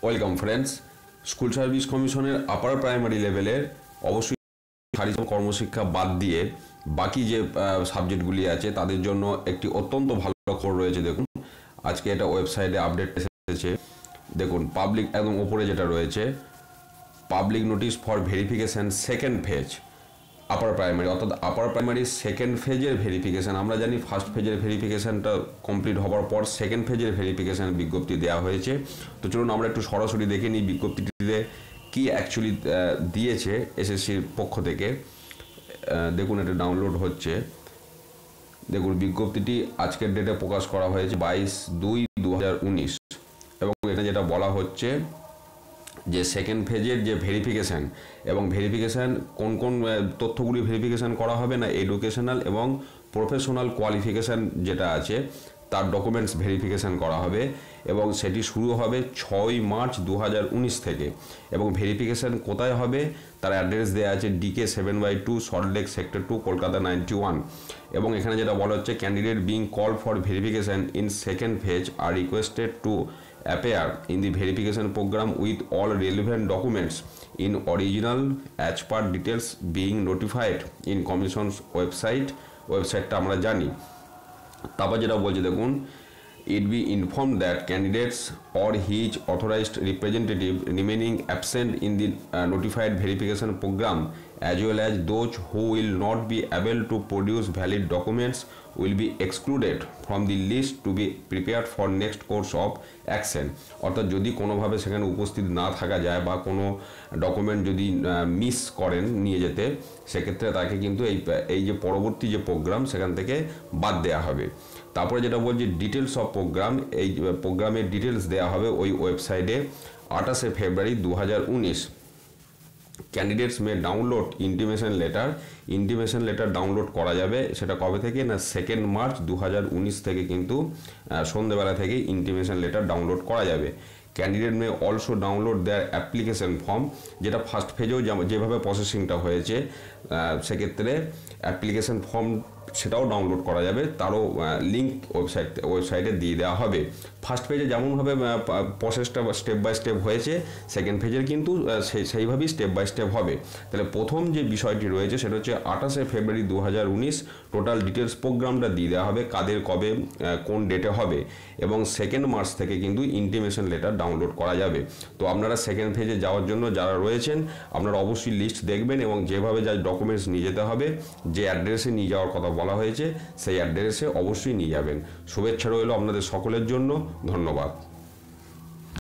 Welcome friends. School service কমিশনের upper primary লেভেলের অবশ্যই কর্মশিক্ষা বাদ দিয়ে বাকি যে সাবজেক্টগুলি আছে তাদের জন্য একটি অত্যন্ত ভালো খবর রয়েছে। দেখুন আজকে এটা ওয়েবসাইটে আপডেট এসেছে। দেখুন পাবলিক একদম ওপরে যেটা রয়েছে, public notice for verification second phase upper primary, অর্থাৎ আপার প্রাইমারির সেকেন্ড ফেজের ভেরিফিকেশান। আমরা জানি ফার্স্ট ফেজের ভেরিফিকেশানটা কমপ্লিট হওয়ার পর সেকেন্ড ফেজের ভেরিফিকেশান বিজ্ঞপ্তি দেওয়া হয়েছে। তো চলুন আমরা একটু সরাসরি দেখে নিই বিজ্ঞপ্তিটিতে কি অ্যাকচুয়ালি দিয়েছে এসএসসির পক্ষ থেকে। দেখুন এটা ডাউনলোড হচ্ছে। দেখুন বিজ্ঞপ্তিটি আজকের ডেটে প্রকাশ করা হয়েছে 22/2/2019 এবং এখানে যেটা বলা হচ্ছে যে সেকেন্ড ফেজের যে ভেরিফিকেশান এবং ভেরিফিকেশান কোন কোন তথ্যগুলি ভেরিফিকেশান করা হবে না, এডুকেশনাল এবং প্রফেশনাল কোয়ালিফিকেশান যেটা আছে তার ডকুমেন্টস ভেরিফিকেশান করা হবে এবং সেটি শুরু হবে 6 মার্চ 2019 থেকে। এবং ভেরিফিকেশান কোথায় হবে তার অ্যাড্রেস দেওয়া আছে DK 7/2 সল্টলেক সেক্টর 2 কলকাতা 91। এবং এখানে যেটা বলা হচ্ছে candidate being call for verification in second phase are requested to appear in the verification program with all relevant documents in original as per details being notified in commission's ওয়েবসাইটটা আমরা জানি। তারপর যেটা বলছে দেখুন, it be informed that candidates or his authorized representative remaining absent in the notified verification program as well as those who will not be able to produce valid documents will be excluded from the list to be prepared for next course of action। অর্থাৎ যদি কোনোভাবে সেখানে উপস্থিত না থাকা যায় বা কোনো ডকুমেন্ট যদি মিস করেন নিয়ে যেতে, সেক্ষেত্রে তাকে কিন্তু এই যে পরবর্তী যে প্রোগ্রাম সেখান থেকে বাদ দেওয়া হবে। তারপরে যেটা বলছি ডিটেলস অফ প্রোগ্রাম, এই প্রোগ্রামের ডিটেলস দেওয়া হবে ওই ওয়েবসাইটে 28 ফেব্রুয়ারি 2019। Candidates may download intimation letter download করা যাবে। সেটা কবে থেকে না 2 মার্চ 2019 থেকে কিন্তু সন্ধ্যেবেলা থেকে ইন্টিমেশন লেটার ডাউনলোড করা যাবে। Candidate may also download their application form, যেটা ফার্স্ট ফেজেও যেভাবে প্রসেসিংটা হয়েছে সেক্ষেত্রে অ্যাপ্লিকেশন ফর্ম সেটাও ডাউনলোড করা যাবে, তারও লিঙ্ক ওয়েবসাইটে দিয়ে দেওয়া হবে। ফার্স্ট পেজে যেমনভাবে প্রসেসটা স্টেপ বাই স্টেপ হয়েছে সেকেন্ড পেজের কিন্তু সেইভাবেই স্টেপ বাই স্টেপ হবে। তাহলে প্রথম যে বিষয়টি রয়েছে সেটা হচ্ছে 28 ফেব্রুয়ারি 2019 টোটাল ডিটেলস প্রোগ্রামটা দিয়ে দেওয়া হবে কাদের কবে কোন ডেটে হবে এবং 2 মার্চ থেকে কিন্তু ইন্টিমেশন লেটার ডাউনলোড করা যাবে। তো আপনারা সেকেন্ড পেজে যাওয়ার জন্য যারা রয়েছেন আপনারা অবশ্যই লিস্ট দেখবেন এবং যেভাবে যা ডকুমেন্টস নিয়ে যেতে হবে, যে অ্যাড্রেসে নিয়ে যাওয়ার কথা বলা হয়েছে সেই অ্যাড্রেসে অবশ্যই নিয়ে যাবেন। শুভেচ্ছা রইল আপনাদের সকলের জন্য। ধন্যবাদ।